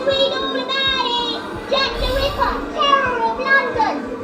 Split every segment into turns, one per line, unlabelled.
and read all about it! Jack the Ripper, Terror of London!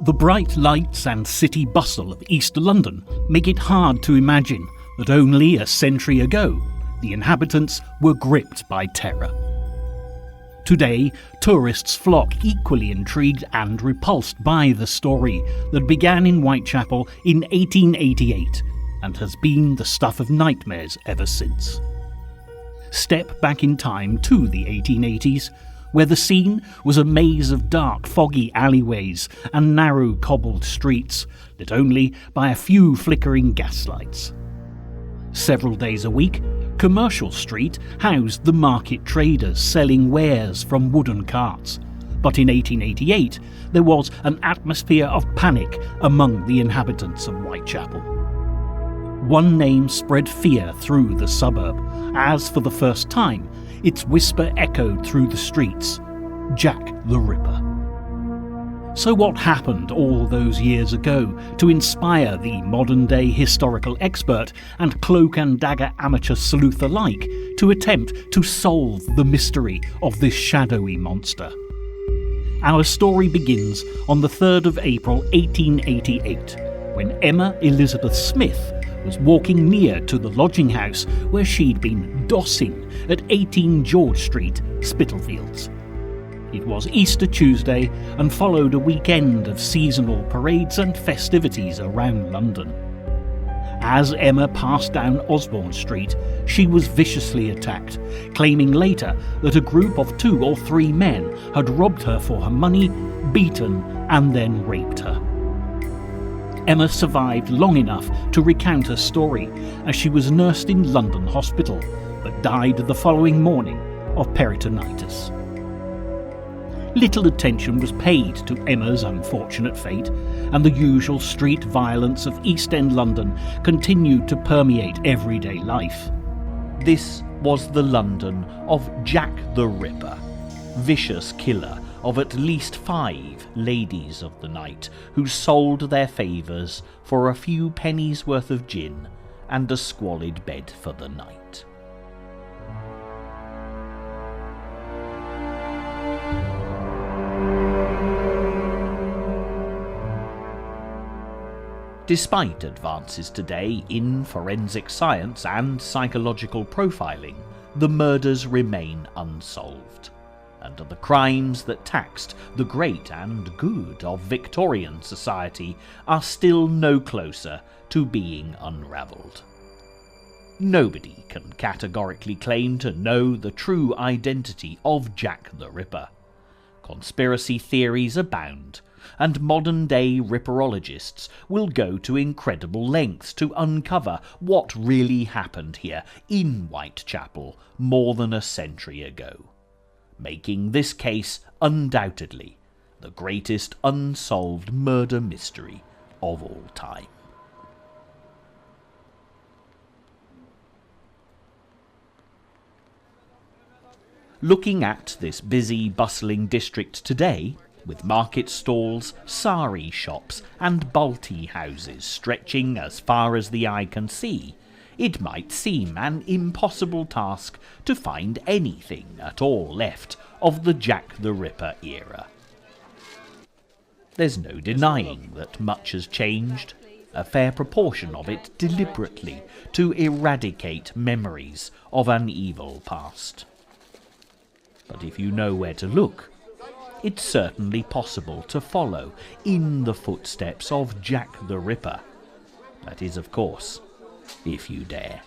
The bright lights and city bustle of East London make it hard to imagine that only a century ago the inhabitants were gripped by terror. Today, tourists flock equally intrigued and repulsed by the story that began in Whitechapel in 1888 and has been the stuff of nightmares ever since. Step back in time to the 1880s, where the scene was a maze of dark, foggy alleyways and narrow cobbled streets, lit only by a few flickering gaslights. Several days a week, Commercial Street housed the market traders selling wares from wooden carts. But in 1888, there was an atmosphere of panic among the inhabitants of Whitechapel. One name spread fear through the suburb, as for the first time, its whisper echoed through the streets: Jack the Ripper. So what happened all those years ago to inspire the modern-day historical expert and cloak-and-dagger amateur sleuth alike to attempt to solve the mystery of this shadowy monster? Our story begins on the 3rd of April 1888, when Emma Elizabeth Smith was walking near to the lodging house where she'd been dossing at 18 George Street, Spitalfields. It was Easter Tuesday and followed a weekend of seasonal parades and festivities around London. As Emma passed down Osborne Street, she was viciously attacked, claiming later that a group of 2 or 3 men had robbed her for her money, beaten and then raped her. Emma survived long enough to recount her story as she was nursed in London hospital, but died the following morning of peritonitis. Little attention was paid to Emma's unfortunate fate, and the usual street violence of East End London continued to permeate everyday life.
This was the London of Jack the Ripper, vicious killer of at least 5 ladies of the night who sold their favours for a few pennies worth of gin and a squalid bed for the night. Despite advances today in forensic science and psychological profiling, the murders remain unsolved, and the crimes that taxed the great and good of Victorian society are still no closer to being unravelled. Nobody can categorically claim to know the true identity of Jack the Ripper. Conspiracy theories abound, and modern-day ripperologists will go to incredible lengths to uncover what really happened here in Whitechapel more than a century ago, making this case undoubtedly the greatest unsolved murder mystery of all time. Looking at this busy, bustling district today, with market stalls, sari shops and balti houses stretching as far as the eye can see, it might seem an impossible task to find anything at all left of the Jack the Ripper era. There's no denying that much has changed, a fair proportion of it deliberately to eradicate memories of an evil past. But if you know where to look, it's certainly possible to follow in the footsteps of Jack the Ripper. That is, of course, if you dare.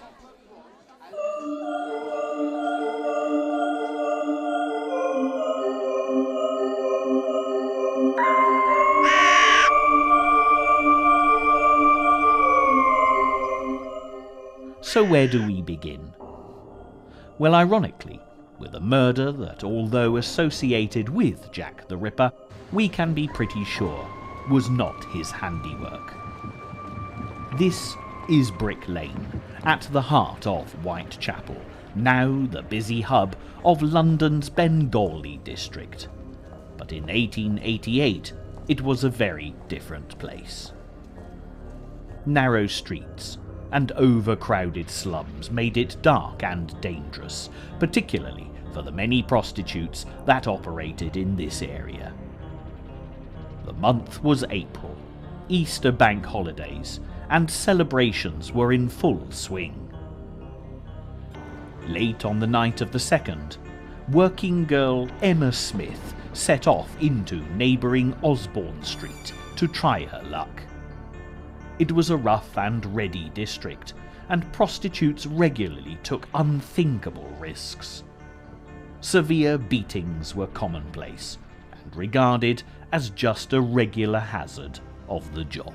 So where do we begin? Well, ironically, with a murder that, although associated with Jack the Ripper, we can be pretty sure was not his handiwork. This is Brick Lane, at the heart of Whitechapel, now the busy hub of London's Bengali district. But in 1888, it was a very different place. Narrow streets and overcrowded slums made it dark and dangerous, particularly for the many prostitutes that operated in this area. The month was April, Easter bank holidays, and celebrations were in full swing. Late on the night of the 2nd, working girl Emma Smith set off into neighbouring Osborne Street to try her luck. It was a rough and ready district, and prostitutes regularly took unthinkable risks. Severe beatings were commonplace, and regarded as just a regular hazard of the job.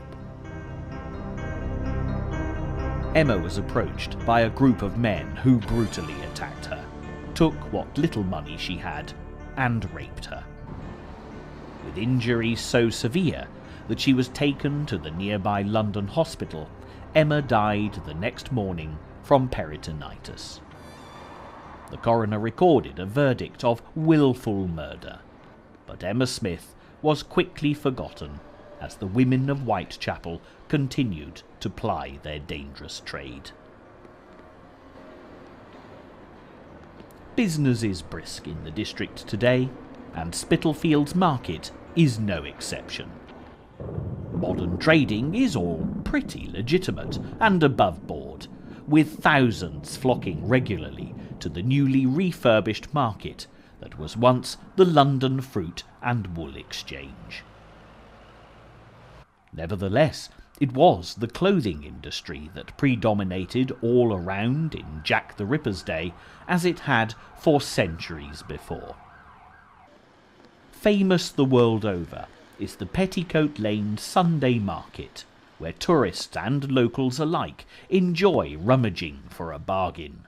Emma was approached by a group of men who brutally attacked her, took what little money she had, and raped her. With injuries so severe that she was taken to the nearby London hospital, Emma died the next morning from peritonitis. The coroner recorded a verdict of willful murder, but Emma Smith was quickly forgotten as the women of Whitechapel continued to ply their dangerous trade. Business is brisk in the district today, and Spitalfields Market is no exception. Modern trading is all pretty legitimate and above board, with thousands flocking regularly to the newly refurbished market that was once the London Fruit and Wool Exchange. Nevertheless, it was the clothing industry that predominated all around in Jack the Ripper's day, as it had for centuries before. Famous the world over is the Petticoat Lane Sunday Market, where tourists and locals alike enjoy rummaging for a bargain.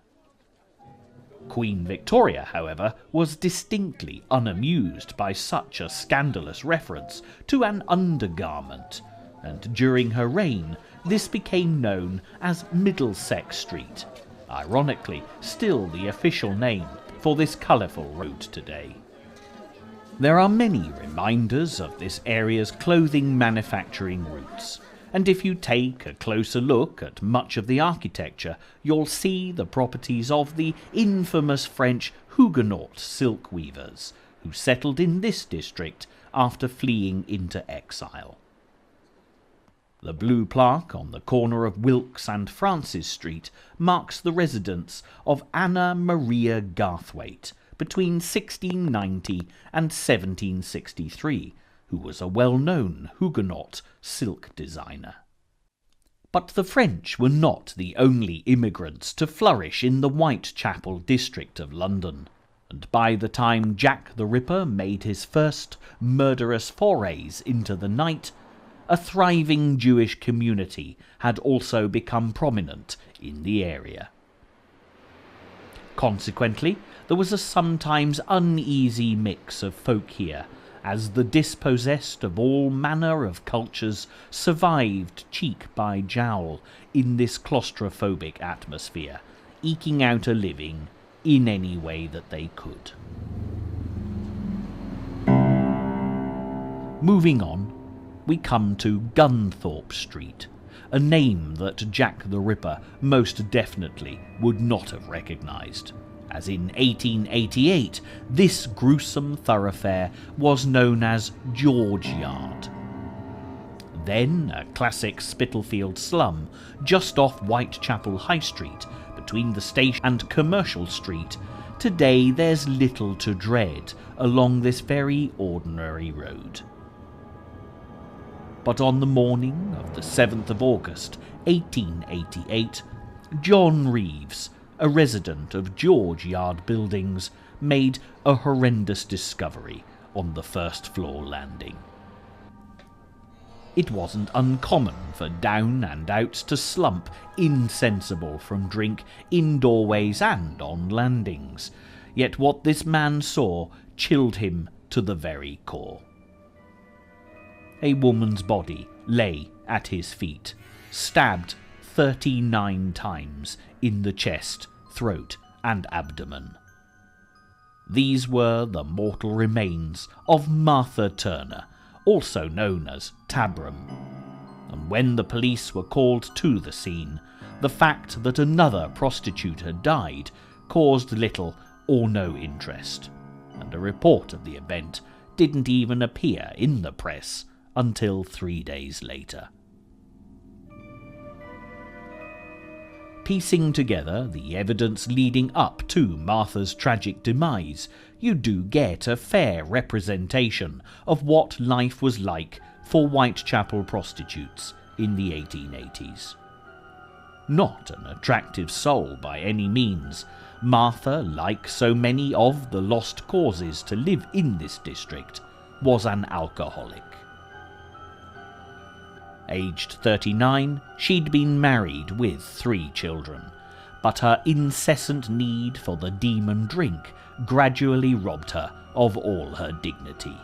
Queen Victoria, however, was distinctly unamused by such a scandalous reference to an undergarment, and during her reign this became known as Middlesex Street, ironically still the official name for this colourful road today. There are many reminders of this area's clothing manufacturing roots, and if you take a closer look at much of the architecture, you'll see the properties of the infamous French Huguenot silk weavers, who settled in this district after fleeing into exile. The blue plaque on the corner of Wilkes and Francis Street marks the residence of Anna Maria Garthwaite between 1690 and 1763, who was a well-known Huguenot silk designer. But the French were not the only immigrants to flourish in the Whitechapel district of London, and by the time Jack the Ripper made his first murderous forays into the night, a thriving Jewish community had also become prominent in the area. Consequently, there was a sometimes uneasy mix of folk here, as the dispossessed of all manner of cultures survived cheek by jowl in this claustrophobic atmosphere, eking out a living in any way that they could. Moving on, we come to Gunthorpe Street, a name that Jack the Ripper most definitely would not have recognised, as in 1888 this gruesome thoroughfare was known as George Yard. Then a classic Spitalfield slum just off Whitechapel High Street between the station and Commercial Street. Today there's little to dread along this very ordinary road. But on the morning of the 7th of August 1888, John Reeves, a resident of George Yard Buildings, made a horrendous discovery on the first floor landing. It wasn't uncommon for down and outs to slump insensible from drink in doorways and on landings, yet what this man saw chilled him to the very core. A woman's body lay at his feet, stabbed 39 times in the chest, throat and abdomen. These were the mortal remains of Martha Turner, also known as Tabram, and when the police were called to the scene, the fact that another prostitute had died caused little or no interest, and a report of the event didn't even appear in the press until 3 days later. Piecing together the evidence leading up to Martha's tragic demise, you do get a fair representation of what life was like for Whitechapel prostitutes in the 1880s. Not an attractive soul by any means, Martha, like so many of the lost causes to live in this district, was an alcoholic. Aged 39, she'd been married with 3 children, but her incessant need for the demon drink gradually robbed her of all her dignity.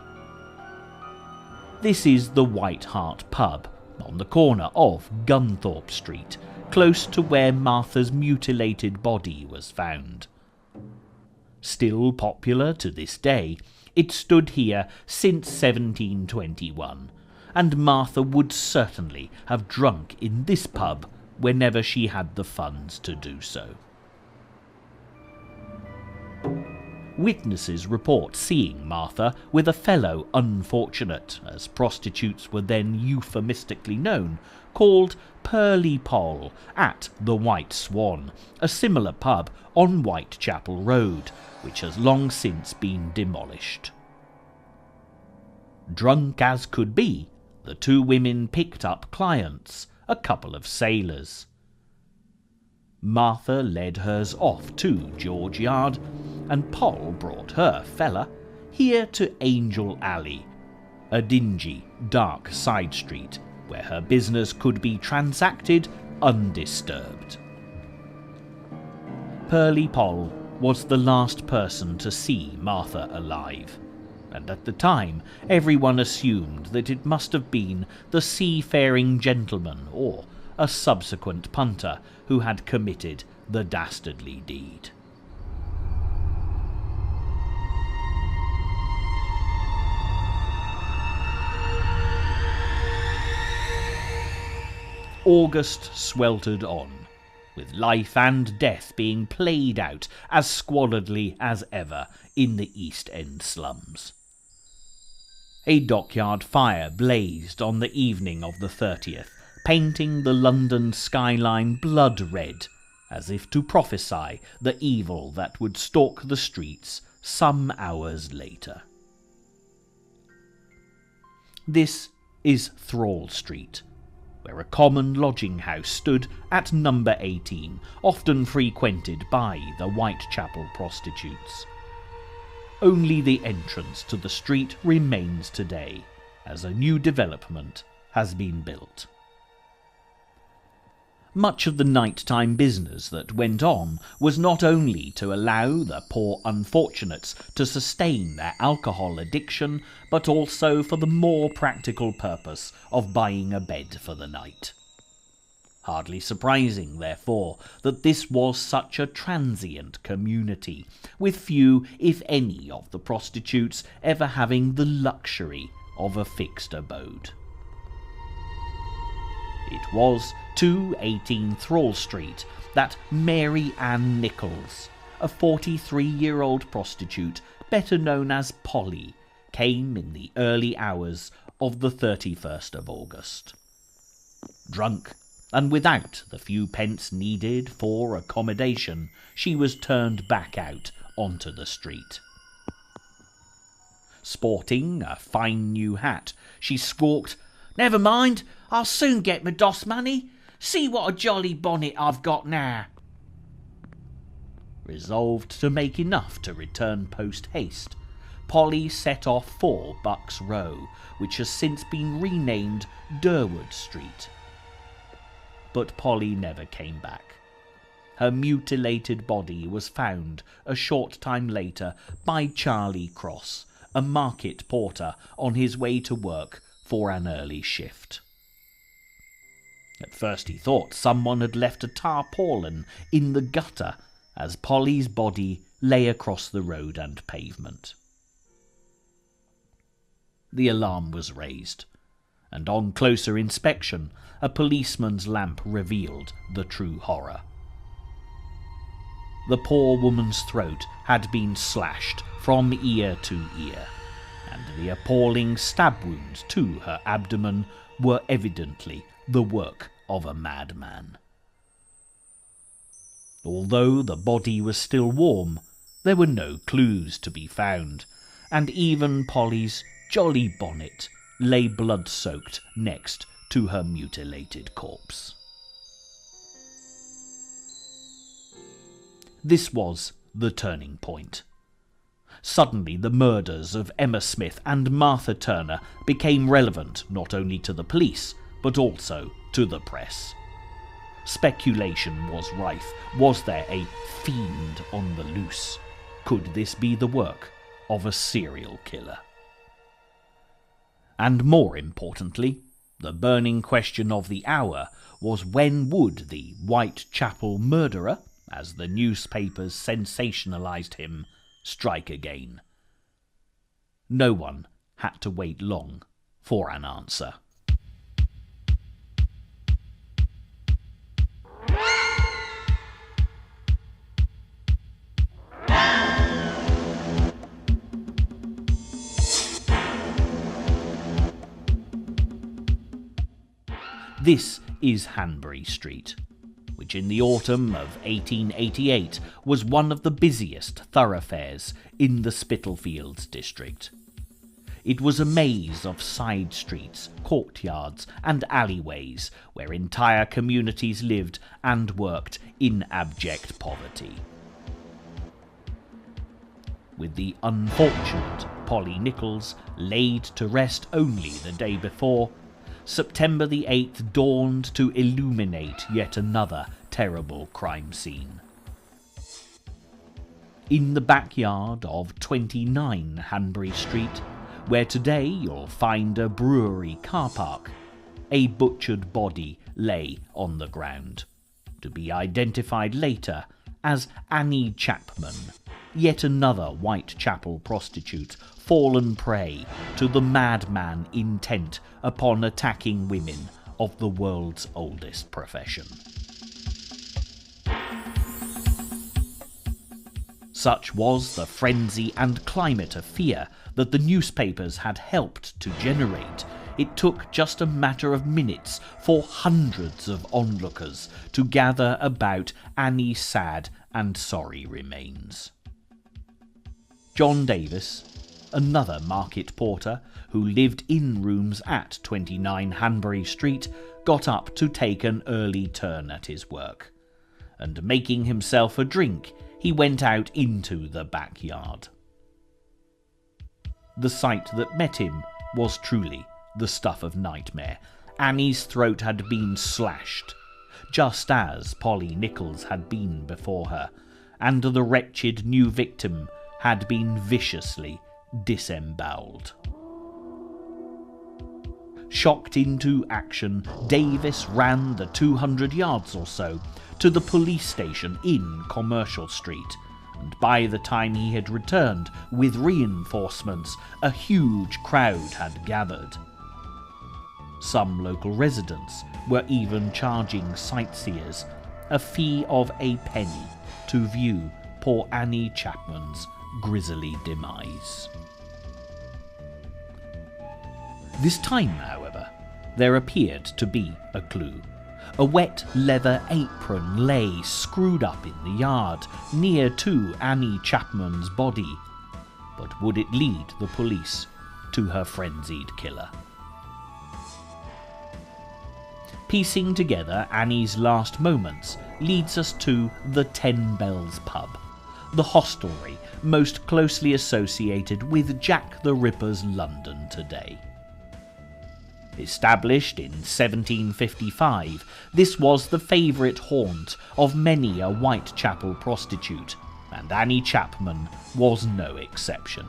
This is the White Hart pub on the corner of Gunthorpe Street, close to where Martha's mutilated body was found. Still popular to this day, it stood here since 1721, and Martha would certainly have drunk in this pub whenever she had the funds to do so. Witnesses report seeing Martha with a fellow unfortunate, as prostitutes were then euphemistically known, called Polly Nichols at the White Swan, a similar pub on Whitechapel Road, which has long since been demolished. Drunk as could be, the 2 women picked up clients, a couple of sailors. Martha led hers off to George Yard, and Poll brought her fella here to Angel Alley, a dingy, dark side street where her business could be transacted undisturbed. Polly Nichols was the last person to see Martha alive, and at the time everyone assumed that it must have been the seafaring gentleman or a subsequent punter who had committed the dastardly deed. August sweltered on, with life and death being played out as squalidly as ever in the East End slums. A dockyard fire blazed on the evening of the 30th, painting the London skyline blood red, as if to prophesy the evil that would stalk the streets some hours later. This is Thrall Street, where a common lodging house stood at number 18, often frequented by the Whitechapel prostitutes. Only the entrance to the street remains today, as a new development has been built. Much of the nighttime business that went on was not only to allow the poor unfortunates to sustain their alcohol addiction, but also for the more practical purpose of buying a bed for the night. Hardly surprising, therefore, that this was such a transient community, with few, if any, of the prostitutes ever having the luxury of a fixed abode. It was to 18 Thrall Street that Mary Ann Nichols, a 43-year-old prostitute better known as Polly, came in the early hours of the 31st of August. Drunk, and without the few pence needed for accommodation, she was turned back out onto the street. Sporting a fine new hat, she squawked, "Never mind, I'll soon get my doss money. See what a jolly bonnet I've got now." Resolved to make enough to return post-haste, Polly set off for Bucks Row, which has since been renamed Durward Street. But Polly never came back. Her mutilated body was found a short time later by Charlie Cross, a market porter on his way to work for an early shift. At first he thought someone had left a tarpaulin in the gutter as Polly's body lay across the road and pavement. The alarm was raised, and on closer inspection, a policeman's lamp revealed the true horror. The poor woman's throat had been slashed from ear to ear, and the appalling stab wounds to her abdomen were evidently the work of a madman. Although the body was still warm, there were no clues to be found, and even Polly's jolly bonnet lay blood-soaked next to her mutilated corpse. This was the turning point. Suddenly the murders of Emma Smith and Martha Turner became relevant not only to the police, but also to the press. Speculation was rife. Was there a fiend on the loose? Could this be the work of a serial killer? And more importantly, the burning question of the hour was when would the Whitechapel murderer, as the newspapers sensationalized him, strike again? No one had to wait long for an answer. This is Hanbury Street, which in the autumn of 1888 was one of the busiest thoroughfares in the Spitalfields district. It was a maze of side streets, courtyards and alleyways where entire communities lived and worked in abject poverty. With the unfortunate Polly Nichols laid to rest only the day before, September the 8th dawned to illuminate yet another terrible crime scene. In the backyard of 29 Hanbury Street, where today you'll find a brewery car park, a butchered body lay on the ground, to be identified later as Annie Chapman, yet another Whitechapel prostitute fallen prey to the madman intent upon attacking women of the world's oldest profession. Such was the frenzy and climate of fear that the newspapers had helped to generate. It took just a matter of minutes for hundreds of onlookers to gather about Annie's sad and sorry remains. John Davis, another market porter who lived in rooms at 29 Hanbury Street, got up to take an early turn at his work, and making himself a drink, he went out into the backyard. The sight that met him was truly the stuff of nightmare. Annie's throat had been slashed, just as Polly Nichols had been before her, and the wretched new victim had been viciously disemboweled. Shocked into action, Davis ran the 200 yards or so to the police station in Commercial Street and by the time he had returned with reinforcements, a huge crowd had gathered. Some local residents were even charging sightseers a fee of a penny to view poor Annie Chapman's grisly demise. This time, however, there appeared to be a clue. A wet leather apron lay screwed up in the yard near to Annie Chapman's body. But would it lead the police to her frenzied killer? Piecing together Annie's last moments leads us to the 10 Bells pub, the hostelry most closely associated with Jack the Ripper's London today. Established in 1755, this was the favourite haunt of many a Whitechapel prostitute, and Annie Chapman was no exception.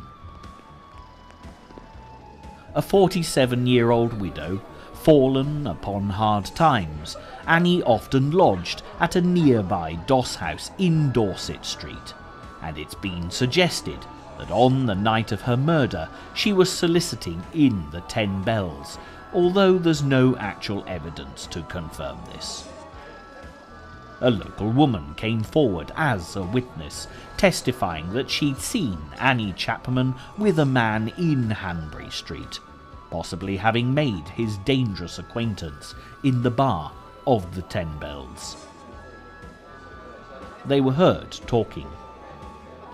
A 47-year-old widow, fallen upon hard times, Annie often lodged at a nearby doss house in Dorset Street, and it's been suggested that on the night of her murder she was soliciting in the 10 Bells, although there's no actual evidence to confirm this. A local woman came forward as a witness, testifying that she'd seen Annie Chapman with a man in Hanbury Street, possibly having made his dangerous acquaintance in the bar of the 10 Bells. They were heard talking.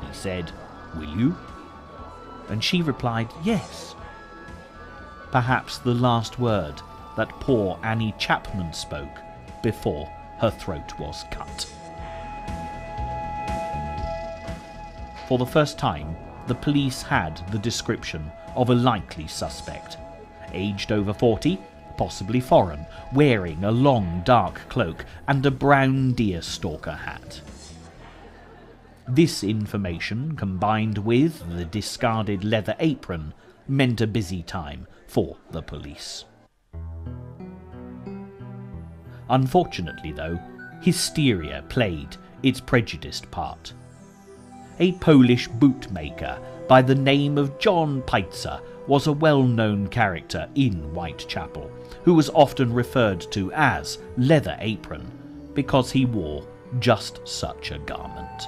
He said, "Will you?" And she replied, "Yes." Perhaps the last word that poor Annie Chapman spoke before her throat was cut. For the first time, the police had the description of a likely suspect. Aged over 40, possibly foreign, wearing a long dark cloak and a brown deerstalker hat. This information, combined with the discarded leather apron, meant a busy time for the police. Unfortunately, though, hysteria played its prejudiced part. A Polish bootmaker by the name of John Pietzar was a well-known character in Whitechapel, who was often referred to as Leather Apron because he wore just such a garment.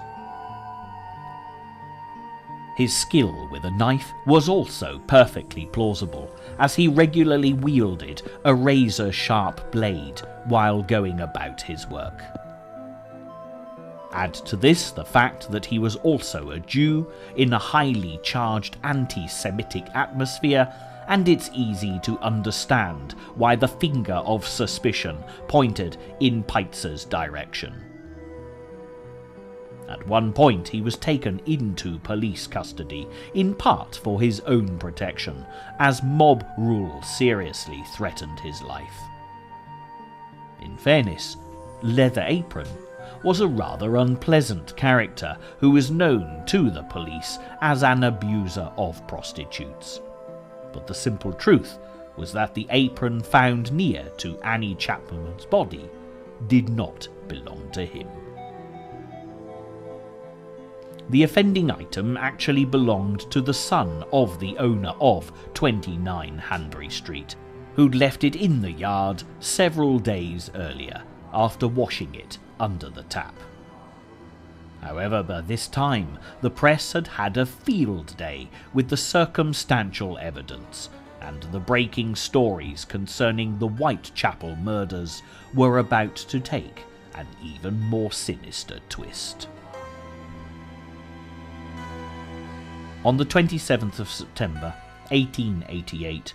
His skill with a knife was also perfectly plausible, as he regularly wielded a razor-sharp blade while going about his work. Add to this the fact that he was also a Jew in a highly charged anti-Semitic atmosphere, and it's easy to understand why the finger of suspicion pointed in Pietzar's direction. At one point he was taken into police custody, in part for his own protection, as mob rule seriously threatened his life. In fairness, Leather Apron was a rather unpleasant character who was known to the police as an abuser of prostitutes. But the simple truth was that the apron found near to Annie Chapman's body did not belong to him. The offending item actually belonged to the son of the owner of 29 Hanbury Street, who'd left it in the yard several days earlier after washing it under the tap. However, by this time, the press had had a field day with the circumstantial evidence, and the breaking stories concerning the Whitechapel murders were about to take an even more sinister twist. On the 27th of September, 1888,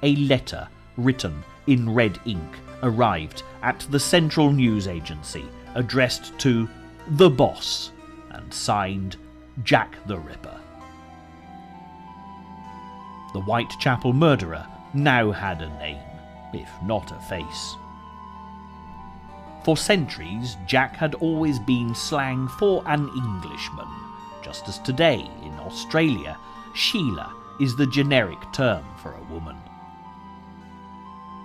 a letter written in red ink arrived at the Central News Agency, addressed to the Boss and signed Jack the Ripper. The Whitechapel murderer now had a name, if not a face. For centuries, Jack had always been slang for an Englishman, just as today in Australia, Sheila is the generic term for a woman.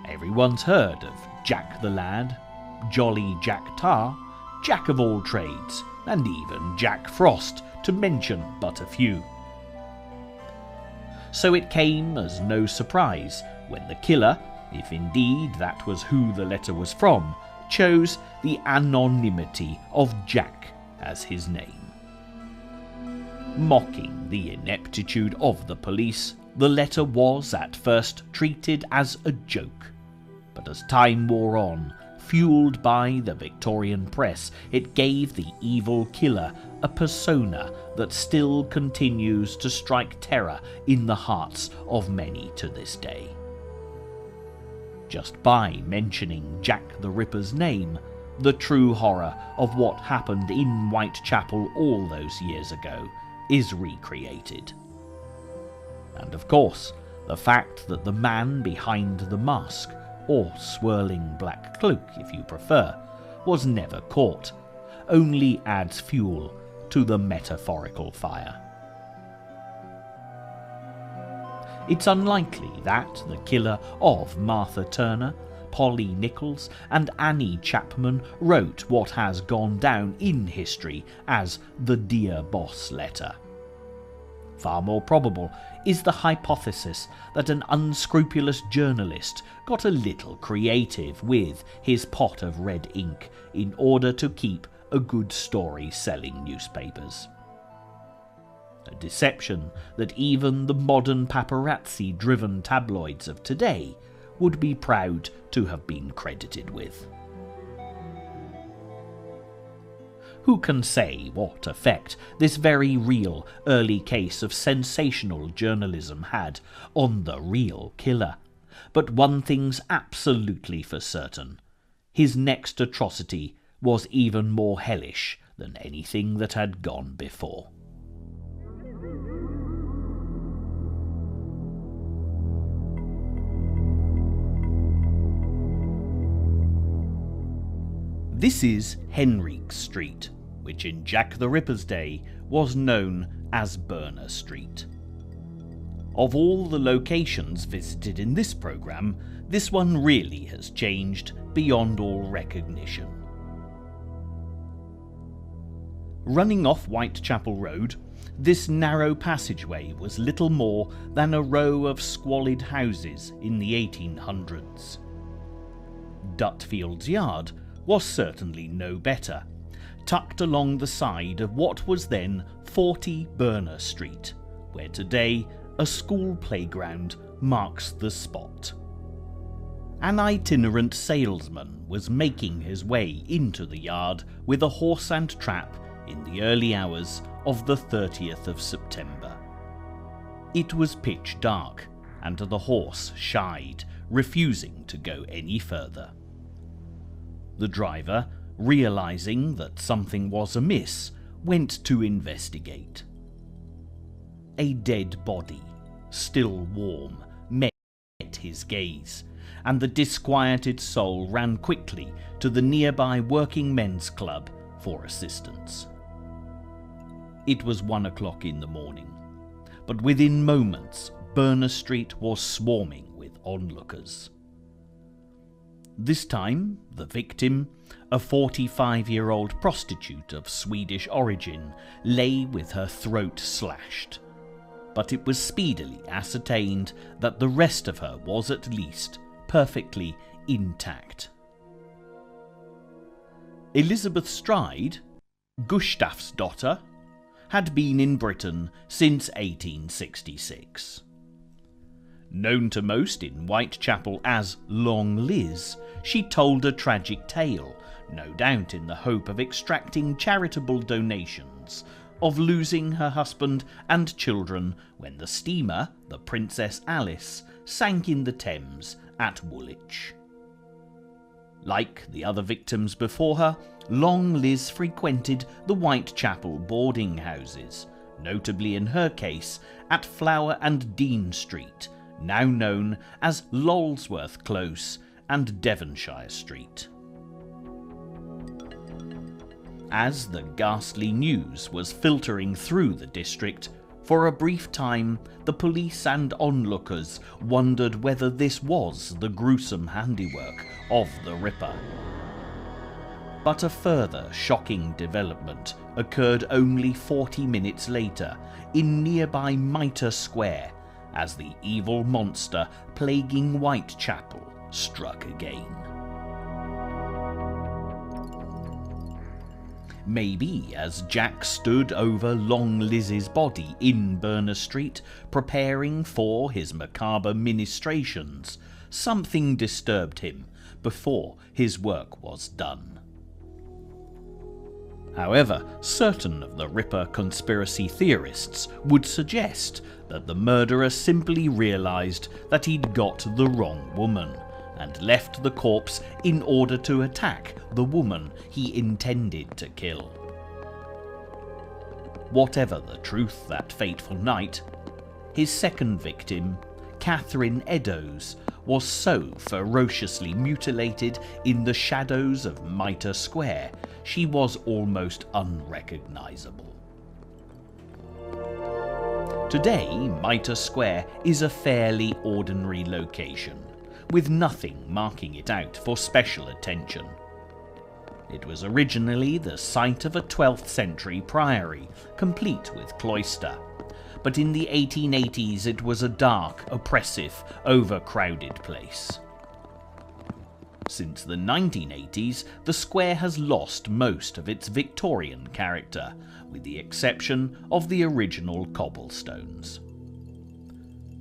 Everyone's heard of Jack the Lad, Jolly Jack Tar, Jack of all trades, and even Jack Frost, to mention but a few. So it came as no surprise when the killer, if indeed that was who the letter was from, chose the anonymity of Jack as his name. Mocking the ineptitude of the police, the letter was at first treated as a joke, but as time wore on, fueled by the Victorian press, it gave the evil killer a persona that still continues to strike terror in the hearts of many to this day. Just by mentioning Jack the Ripper's name, the true horror of what happened in Whitechapel all those years ago is recreated. And of course, the fact that the man behind the mask, or swirling black cloak if you prefer, was never caught, only adds fuel to the metaphorical fire. It's unlikely that the killer of Martha Turner, Polly Nichols and Annie Chapman wrote what has gone down in history as the Dear Boss letter. Far more probable is the hypothesis that an unscrupulous journalist got a little creative with his pot of red ink in order to keep a good story selling newspapers. A deception that even the modern paparazzi-driven tabloids of today would be proud to have been credited with. Who can say what effect this very real early case of sensational journalism had on the real killer? But one thing's absolutely for certain. His next atrocity was even more hellish than anything that had gone before. This is Henriques Street, which in Jack the Ripper's day was known as Burner Street. Of all the locations visited in this programme, this one really has changed beyond all recognition. Running off Whitechapel Road, this narrow passageway was little more than a row of squalid houses in the 1800s. Dutfield's Yard was certainly no better, tucked along the side of what was then 40 Burner Street, where today a school playground marks the spot. An itinerant salesman was making his way into the yard with a horse and trap in the early hours of the 30th of September. It was pitch dark, and the horse shied, refusing to go any further. The driver, realizing that something was amiss, went to investigate. A dead body, still warm, met his gaze, and the disquieted soul ran quickly to the nearby working men's club for assistance. It was 1 o'clock in the morning, but within moments Burner Street was swarming with onlookers. This time, the victim, a 45-year-old prostitute of Swedish origin, lay with her throat slashed. But it was speedily ascertained that the rest of her was at least perfectly intact. Elizabeth Stride, Gustaf's daughter, had been in Britain since 1866. Known to most in Whitechapel as Long Liz, she told a tragic tale, no doubt in the hope of extracting charitable donations, of losing her husband and children when the steamer, the Princess Alice, sank in the Thames at Woolwich. Like the other victims before her, Long Liz frequented the Whitechapel boarding houses, notably in her case at Flower and Dean Street, now known as Lolsworth Close and Devonshire Street. As the ghastly news was filtering through the district, for a brief time the police and onlookers wondered whether this was the gruesome handiwork of the Ripper. But a further shocking development occurred only 40 minutes later in nearby Mitre Square, as the evil monster plaguing Whitechapel struck again. Maybe as Jack stood over Long Liz's body in Berners Street, preparing for his macabre ministrations, something disturbed him before his work was done. However, certain of the Ripper conspiracy theorists would suggest that the murderer simply realised that he'd got the wrong woman, and left the corpse in order to attack the woman he intended to kill. Whatever the truth that fateful night, his second victim, Catherine Eddowes, was so ferociously mutilated in the shadows of Mitre Square she was almost unrecognisable. Today, Mitre Square is a fairly ordinary location, with nothing marking it out for special attention. It was originally the site of a 12th century priory, complete with cloister, but in the 1880s it was a dark, oppressive, overcrowded place. Since the 1980s, the square has lost most of its Victorian character, with the exception of the original cobblestones.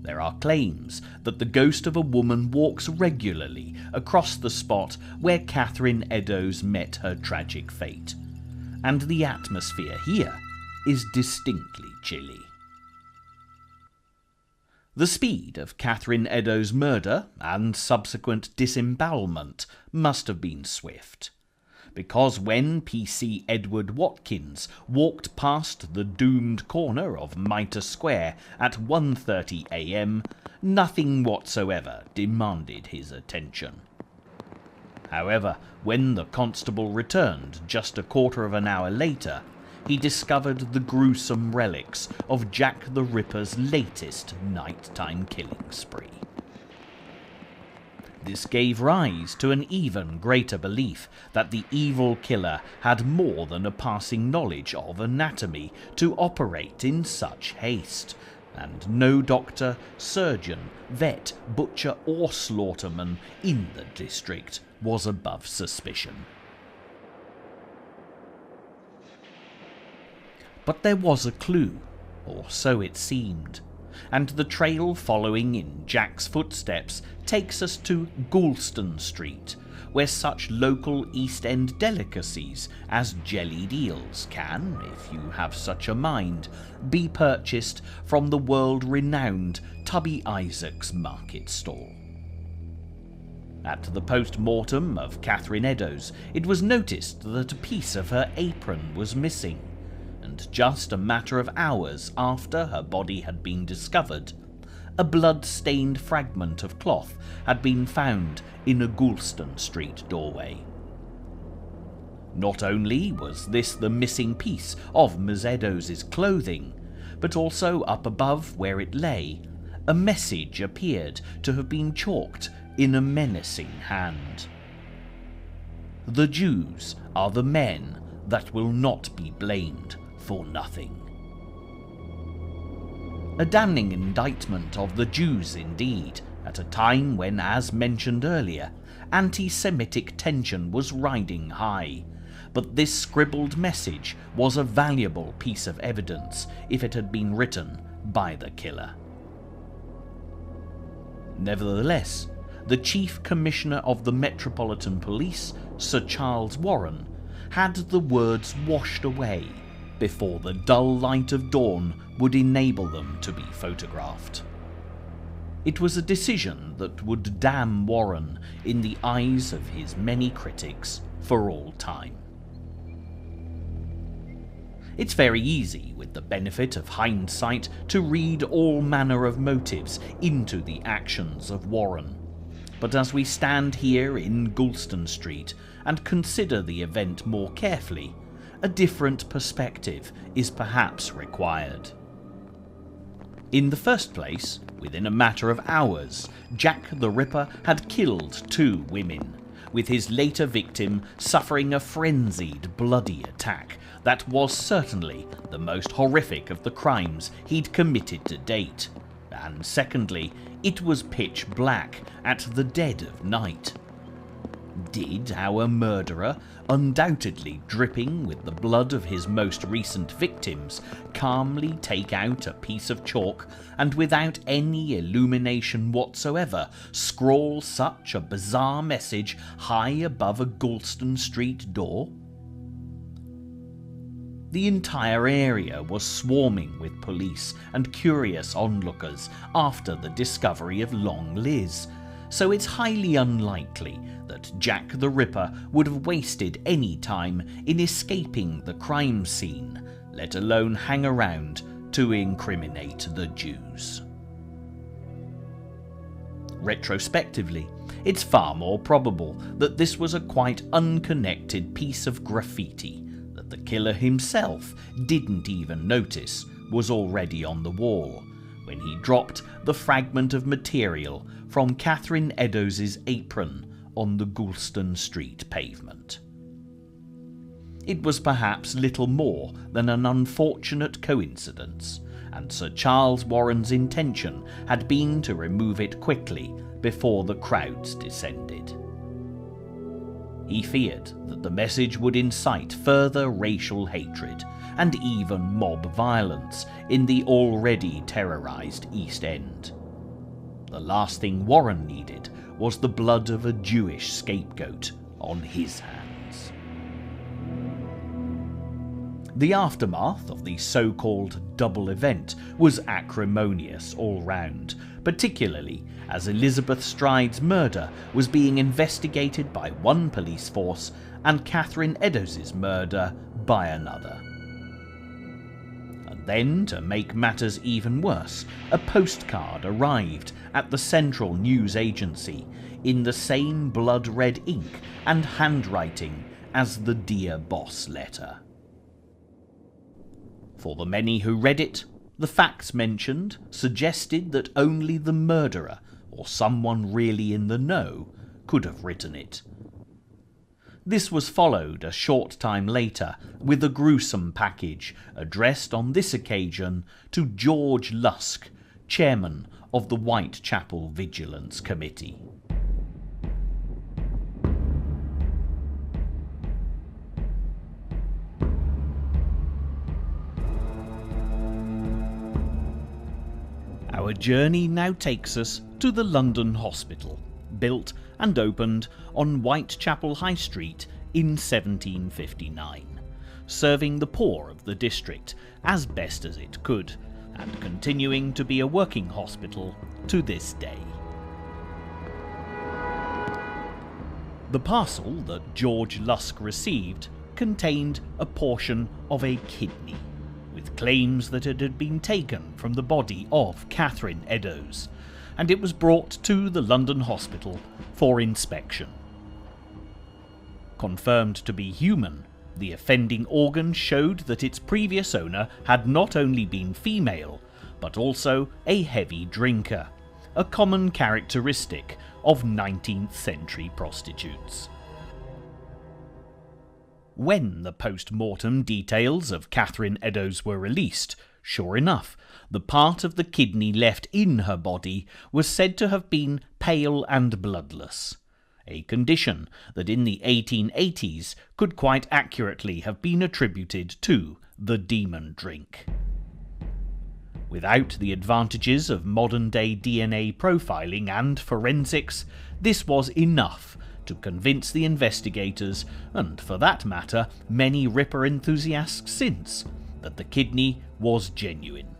There are claims that the ghost of a woman walks regularly across the spot where Catherine Eddowes met her tragic fate, and the atmosphere here is distinctly chilly. The speed of Catherine Eddowes' murder and subsequent disembowelment must have been swift, because when PC Edward Watkins walked past the doomed corner of Mitre Square at 1:30 a.m, nothing whatsoever demanded his attention. However, when the constable returned just a quarter of an hour later, he discovered the gruesome relics of Jack the Ripper's latest nighttime killing spree. This gave rise to an even greater belief that the evil killer had more than a passing knowledge of anatomy to operate in such haste, and no doctor, surgeon, vet, butcher or slaughterman in the district was above suspicion. But there was a clue, or so it seemed, and the trail following in Jack's footsteps takes us to Goulston Street, where such local East End delicacies as jellied eels can, if you have such a mind, be purchased from the world-renowned Tubby Isaac's market stall. At the post-mortem of Catherine Eddowes, it was noticed that a piece of her apron was missing, and just a matter of hours after her body had been discovered, a blood-stained fragment of cloth had been found in a Goulston Street doorway. Not only was this the missing piece of Ms. Eddowes' clothing, but also up above where it lay, a message appeared to have been chalked in a menacing hand. "The Jews are the men that will not be blamed for nothing." A damning indictment of the Jews indeed, at a time when, as mentioned earlier, anti-Semitic tension was riding high, but this scribbled message was a valuable piece of evidence if it had been written by the killer. Nevertheless, the Chief Commissioner of the Metropolitan Police, Sir Charles Warren, had the words washed away before the dull light of dawn would enable them to be photographed. It was a decision that would damn Warren in the eyes of his many critics for all time. It's very easy, with the benefit of hindsight, to read all manner of motives into the actions of Warren. But as we stand here in Goulston Street and consider the event more carefully, a different perspective is perhaps required. In the first place, within a matter of hours, Jack the Ripper had killed 2 women, with his later victim suffering a frenzied, bloody attack that was certainly the most horrific of the crimes he'd committed to date. And secondly, it was pitch black at the dead of night. Did our murderer, undoubtedly dripping with the blood of his most recent victims, calmly take out a piece of chalk and without any illumination whatsoever scrawl such a bizarre message high above a Goulston Street door? The entire area was swarming with police and curious onlookers after the discovery of Long Liz, so it's highly unlikely that Jack the Ripper would have wasted any time in escaping the crime scene, let alone hang around to incriminate the Jews. Retrospectively, it's far more probable that this was a quite unconnected piece of graffiti that the killer himself didn't even notice was already on the wall when he dropped the fragment of material from Catherine Eddowes' apron on the Goulston Street pavement. It was perhaps little more than an unfortunate coincidence, and Sir Charles Warren's intention had been to remove it quickly before the crowds descended. He feared that the message would incite further racial hatred and even mob violence in the already terrorised East End. The last thing Warren needed was the blood of a Jewish scapegoat on his hands. The aftermath of the so-called double event was acrimonious all round, particularly as Elizabeth Stride's murder was being investigated by one police force and Catherine Eddowes' murder by another. And then, to make matters even worse, a postcard arrived at the Central News Agency in the same blood-red ink and handwriting as the Dear Boss letter. For the many who read it, the facts mentioned suggested that only the murderer, or someone really in the know, could have written it. This was followed a short time later with a gruesome package addressed on this occasion to George Lusk, chairman of the Whitechapel Vigilance Committee. Our journey now takes us to the London Hospital, built and opened on Whitechapel High Street in 1759, serving the poor of the district as best as it could, and continuing to be a working hospital to this day. The parcel that George Lusk received contained a portion of a kidney, with claims that it had been taken from the body of Catherine Eddowes, and it was brought to the London Hospital for inspection. Confirmed to be human, the offending organ showed that its previous owner had not only been female, but also a heavy drinker, a common characteristic of 19th century prostitutes. When the post-mortem details of Catherine Eddowes were released, sure enough, the part of the kidney left in her body was said to have been pale and bloodless, a condition that in the 1880s could quite accurately have been attributed to the demon drink. Without the advantages of modern-day DNA profiling and forensics, this was enough to convince the investigators, and for that matter many Ripper enthusiasts since, that the kidney was genuine.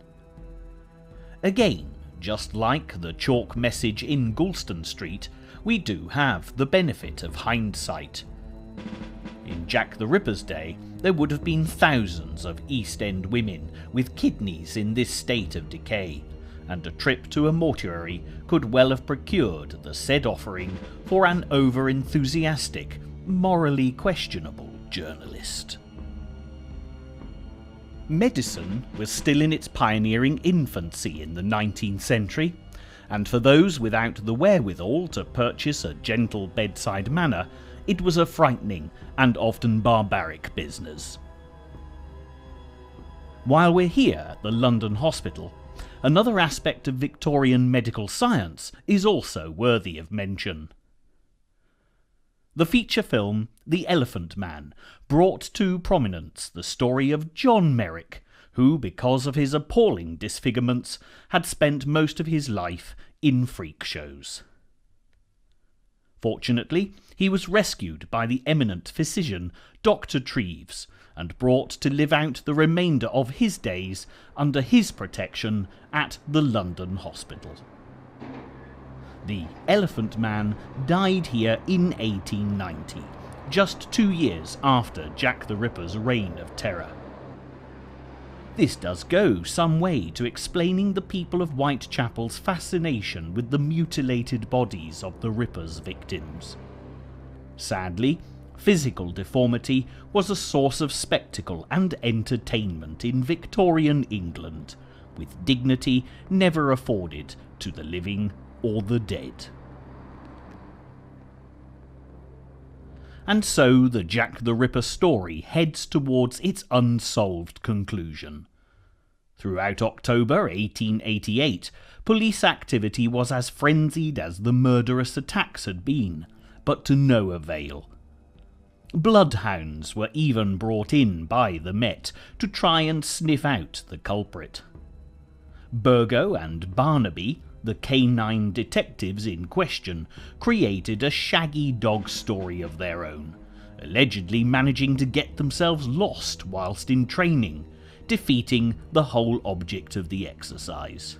Again, just like the chalk message in Goulston Street, we do have the benefit of hindsight. In Jack the Ripper's day, there would have been thousands of East End women with kidneys in this state of decay, and a trip to a mortuary could well have procured the said offering for an over-enthusiastic, morally questionable journalist. Medicine was still in its pioneering infancy in the 19th century,
and for those without the wherewithal to purchase a gentle bedside manner, it was a frightening and often barbaric business. While we're here at the London hospital, another aspect of Victorian medical science is also worthy of mention. The feature film The Elephant Man brought to prominence the story of John Merrick, who, because of his appalling disfigurements, had spent most of his life in freak shows. Fortunately, he was rescued by the eminent physician Dr. Treves and brought to live out the remainder of his days under his protection at the London hospital. The Elephant Man died here in 1890, just 2 years after Jack the Ripper's reign of terror. This does go some way to explaining the people of Whitechapel's fascination with the mutilated bodies of the Ripper's victims. Sadly, physical deformity was a source of spectacle and entertainment in Victorian England, with dignity never afforded to the living or the dead. And so the Jack the Ripper story heads towards its unsolved conclusion. Throughout October 1888, police activity was as frenzied as the murderous attacks had been, but to no avail. Bloodhounds were even brought in by the Met to try and sniff out the culprit. Burgo and Barnaby, the canine detectives in question, created a shaggy dog story of their own, allegedly managing to get themselves lost whilst in training, defeating the whole object of the exercise.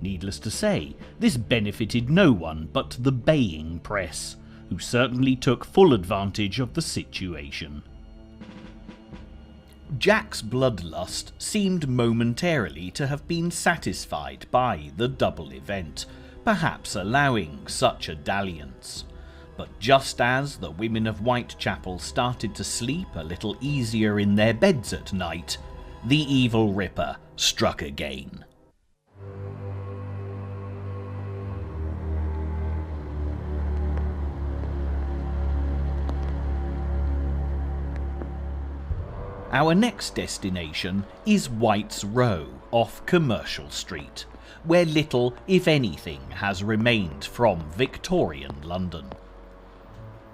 Needless to say, this benefited no one but the baying press, who certainly took full advantage of the situation. Jack's bloodlust seemed momentarily to have been satisfied by the double event, perhaps allowing such a dalliance. But just as the women of Whitechapel started to sleep a little easier in their beds at night, the evil Ripper struck again. Our next destination is White's Row off Commercial Street, where little, if anything, has remained from Victorian London.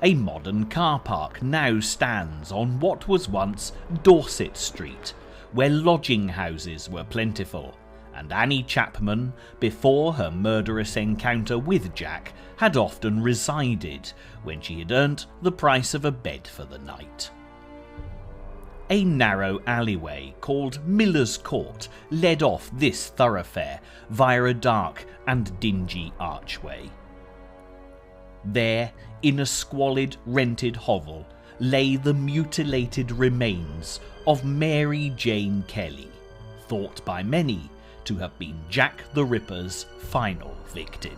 A modern car park now stands on what was once Dorset Street, where lodging houses were plentiful, and Annie Chapman, before her murderous encounter with Jack, had often resided when she had earned the price of a bed for the night. A narrow alleyway called Miller's Court led off this thoroughfare via a dark and dingy archway. There, in a squalid rented hovel, lay the mutilated remains of Mary Jane Kelly, thought by many to have been Jack the Ripper's final victim.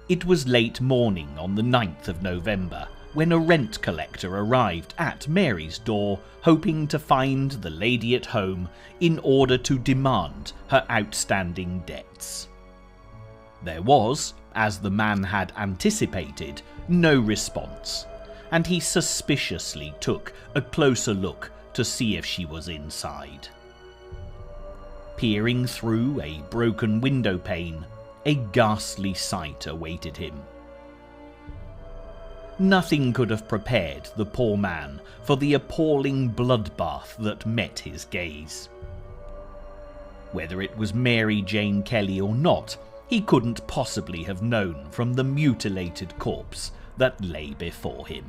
It was late morning on the 9th of November when a rent collector arrived at Mary's door, hoping to find the lady at home in order to demand her outstanding debts. There was, as the man had anticipated, no response, and he suspiciously took a closer look to see if she was inside. Peering through a broken window pane, a ghastly sight awaited him. Nothing could have prepared the poor man for the appalling bloodbath that met his gaze. Whether it was Mary Jane Kelly or not, he couldn't possibly have known from the mutilated corpse that lay before him.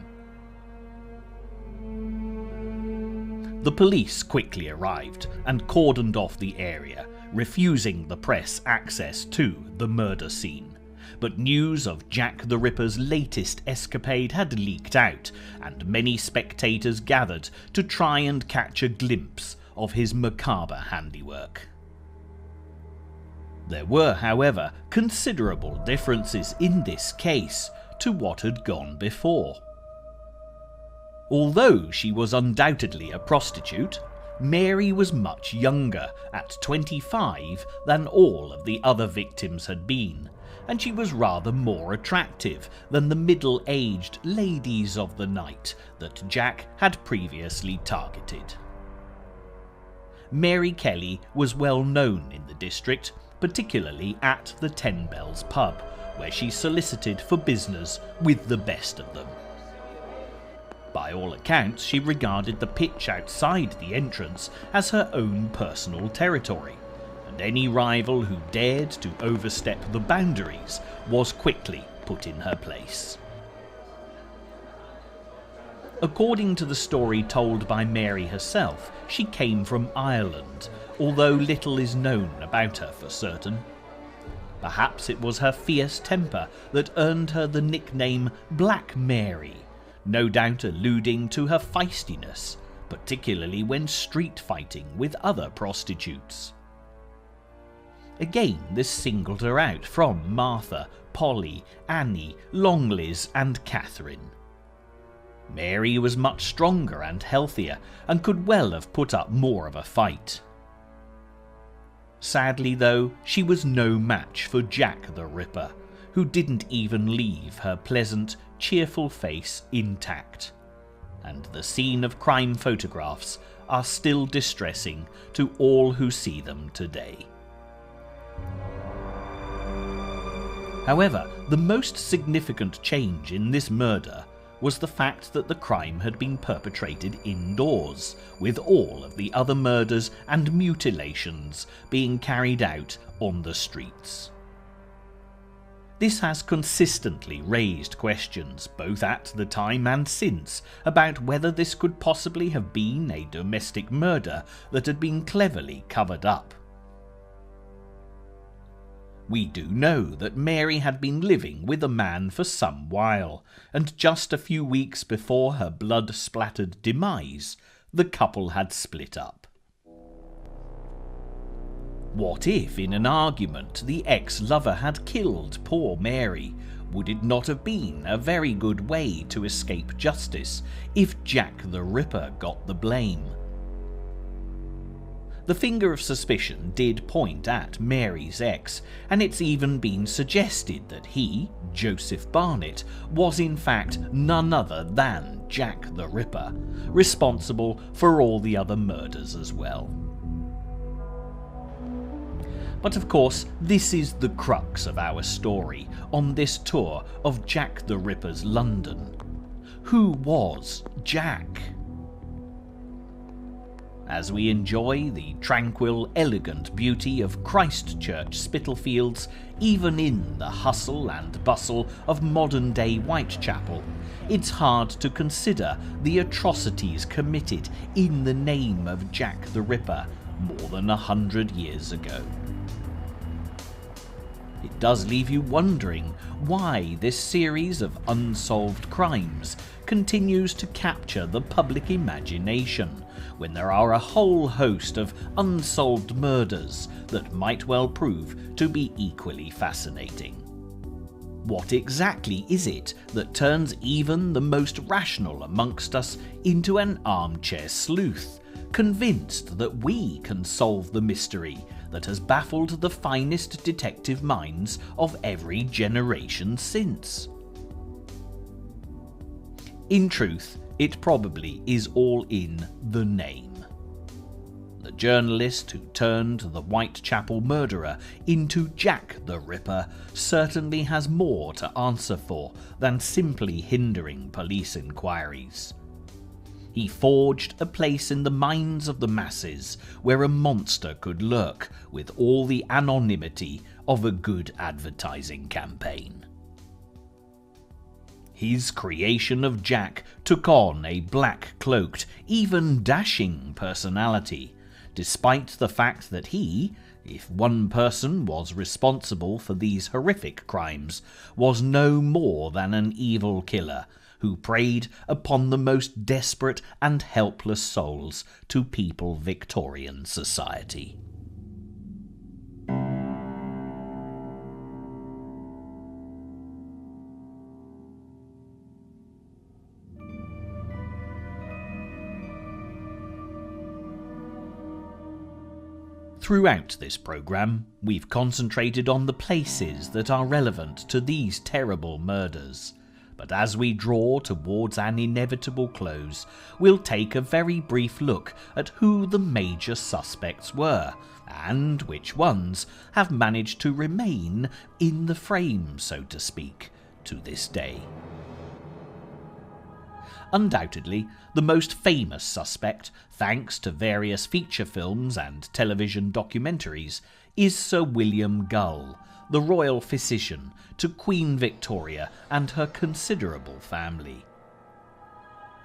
The police quickly arrived and cordoned off the area, refusing the press access to the murder scene. But news of Jack the Ripper's latest escapade had leaked out, and many spectators gathered to try and catch a glimpse of his macabre handiwork. There were, however, considerable differences in this case to what had gone before. Although she was undoubtedly a prostitute,
Mary was much younger, at 25, than all of the other victims had been, and she was rather more attractive than the middle-aged ladies of the night that Jack had previously targeted. Mary Kelly was well known in the district, particularly at the Ten Bells pub, where she solicited for business with the best of them. By all accounts, she regarded the pitch outside the entrance as her own personal territory, and any rival who dared to overstep the boundaries was quickly put in her place. According to the story told by Mary herself, she came from Ireland, although little is known about her for certain. Perhaps it was her fierce temper that earned her the nickname Black Mary, no doubt alluding to her feistiness, particularly when street fighting with other prostitutes. Again, this singled her out from Martha, Polly, Annie, Longliz and Catherine. Mary was much stronger and healthier and could well have put up more of a fight. Sadly though, she was no match for Jack the Ripper, who didn't even leave her pleasant, cheerful face intact, and the scene of crime photographs are still distressing to all who see them today. However, the most significant change in this murder was the fact that the crime had been perpetrated indoors, with all of the other murders and mutilations being carried out on the streets. This has consistently raised questions, both at the time and since, about whether this could possibly have been a domestic murder that had been cleverly covered up. We do know that Mary had been living with a man for some while, and just a few weeks before her blood-splattered demise, the couple had split up. What if, in an argument, the ex-lover had killed poor Mary? Would it not have been a very good way to escape justice if Jack the Ripper got the blame? The finger of suspicion did point at Mary's ex, and it's even been suggested that he, Joseph Barnett, was in fact none other than Jack the Ripper, responsible for all the other murders as well. But of course, this is the crux of our story on this tour of Jack the Ripper's London. Who was Jack? As we enjoy the tranquil, elegant beauty of Christchurch Spitalfields, even in the hustle and bustle of modern-day Whitechapel, it's hard to consider the atrocities committed in the name of Jack the Ripper more than 100 years ago. It does leave you wondering why this series of unsolved crimes continues to capture the public imagination, when there are a whole host of unsolved murders that might well prove to be equally fascinating. What exactly is it that turns even the most rational amongst us into an armchair sleuth, convinced that we can solve the mystery that has baffled the finest detective minds of every generation since? In truth, it probably is all in the name. The journalist who turned the Whitechapel murderer into Jack the Ripper certainly has more to answer for than simply hindering police inquiries. He forged a place in the minds of the masses where a monster could lurk with all the anonymity of a good advertising campaign. His creation of Jack took on a black-cloaked, even dashing personality, despite the fact that he, if one person was responsible for these horrific crimes, was no more than an evil killer who preyed upon the most desperate and helpless souls to people Victorian society. Throughout this programme, we've concentrated on the places that are relevant to these terrible murders. But as we draw towards an inevitable close, we'll take a very brief look at who the major suspects were, and which ones have managed to remain in the frame, so to speak, to this day. Undoubtedly, the most famous suspect, thanks to various feature films and television documentaries, is Sir William Gull, the royal physician to Queen Victoria and her considerable family.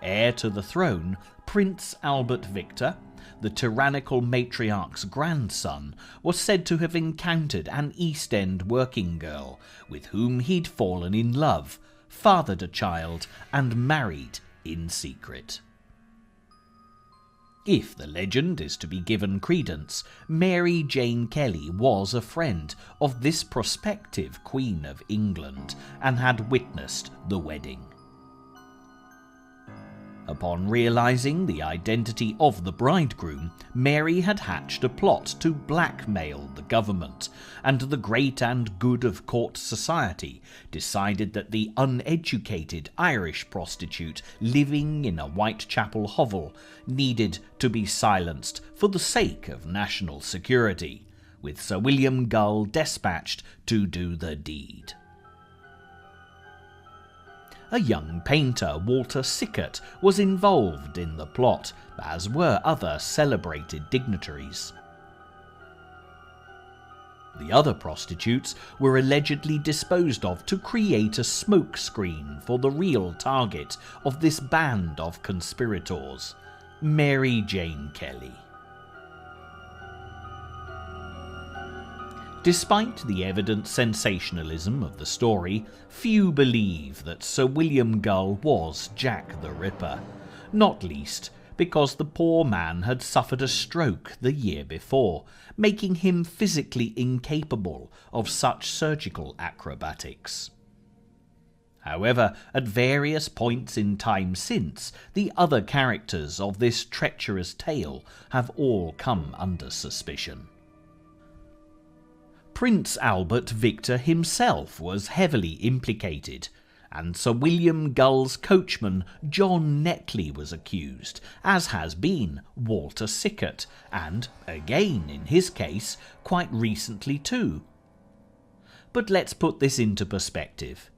Heir to the throne, Prince Albert Victor, the tyrannical matriarch's grandson, was said to have encountered an East End working girl with whom he'd fallen in love, fathered a child, and married in secret. If the legend is to be given credence, Mary Jane Kelly was a friend of this prospective Queen of England and had witnessed the wedding. Upon realising the identity of the bridegroom, Mary had hatched a plot to blackmail the government, and the great and good of court society decided that the uneducated Irish prostitute living in a Whitechapel hovel needed to be silenced for the sake of national security, with Sir William Gull despatched to do the deed. A young painter, Walter Sickert, was involved in the plot, as were other celebrated dignitaries. The other prostitutes were allegedly disposed of to create a smokescreen for the real target of this band of conspirators, Mary Jane Kelly. Despite the evident sensationalism of the story, few believe that Sir William Gull was Jack the Ripper, not least because the poor man had suffered a stroke the year before, making him physically incapable of such surgical acrobatics. However, at various points in time since, the other characters of this treacherous tale have all come under suspicion. Prince Albert Victor himself was heavily implicated, and Sir William Gull's coachman John Netley was accused, as has been Walter Sickert, and, again in his case, quite recently too. But let's put this into perspective.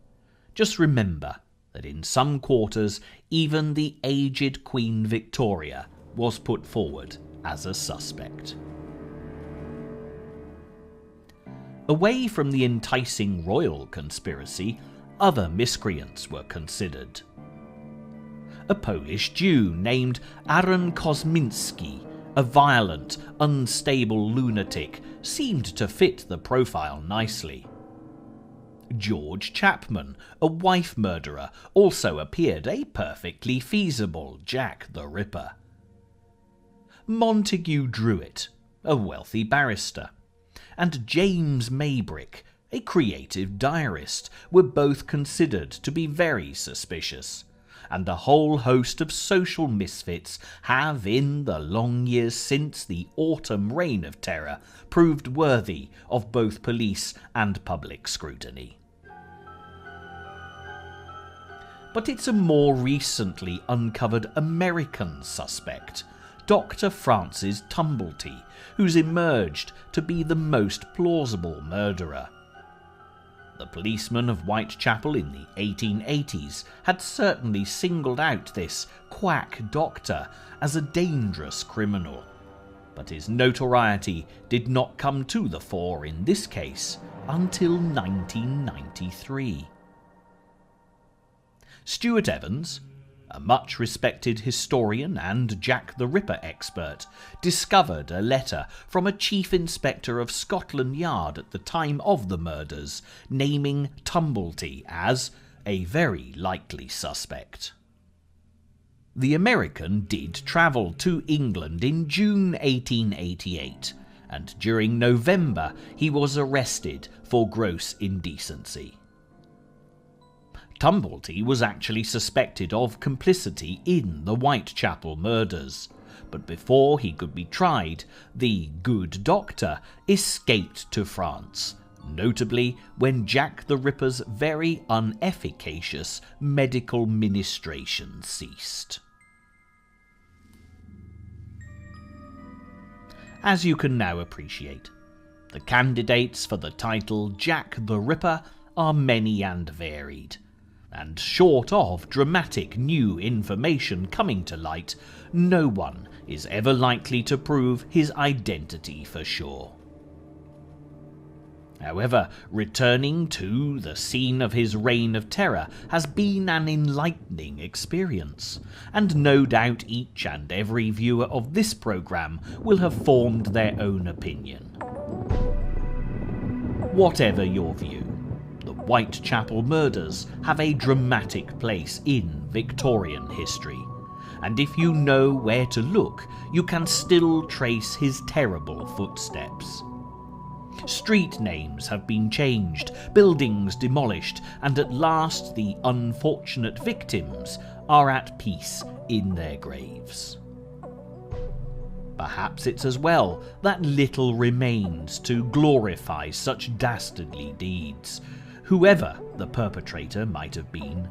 Just remember that in some quarters even the aged Queen Victoria was put forward as a suspect. Away from the enticing royal conspiracy, other miscreants were considered. A Polish Jew named Aaron Kosminski, a violent, unstable lunatic, seemed to fit the profile nicely. George Chapman, a wife murderer, also appeared a perfectly feasible Jack the Ripper. Montague Druitt, a wealthy barrister, and James Maybrick, a creative diarist, were both considered to be very suspicious, and a whole host of social misfits have, in the long years since the autumn reign of terror, proved worthy of both police and public scrutiny. But it's a more recently uncovered American suspect, Dr. Francis Tumblety, who's emerged to be the most plausible murderer. The policemen of Whitechapel in the 1880s had certainly singled out this quack doctor as a dangerous criminal, but his notoriety did not come to the fore in this case until 1993. Stuart Evans, a much-respected historian and Jack the Ripper expert, discovered a letter from a chief inspector of Scotland Yard at the time of the murders, naming Tumblety as a very likely suspect. The American did travel to England in June 1888, and during November he was arrested for gross indecency. Tumblety was actually suspected of complicity in the Whitechapel murders, but before he could be tried, the good doctor escaped to France, notably when Jack the Ripper's very unefficacious medical ministration ceased. As you can now appreciate, the candidates for the title Jack the Ripper are many and varied, and short of dramatic new information coming to light, no one is ever likely to prove his identity for sure. However, returning to the scene of his reign of terror has been an enlightening experience, and no doubt each and every viewer of this programme will have formed their own opinion. Whatever your view, the Whitechapel murders have a dramatic place in Victorian history, and if you know where to look, you can still trace his terrible footsteps. Street names have been changed, buildings demolished, and at last the unfortunate victims are at peace in their graves. Perhaps it's as well that little remains to glorify such dastardly deeds, whoever the perpetrator might have been.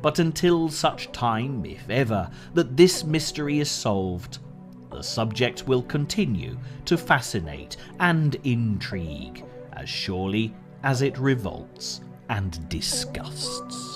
But until such time, if ever, that this mystery is solved, the subject will continue to fascinate and intrigue as surely as it revolts and disgusts.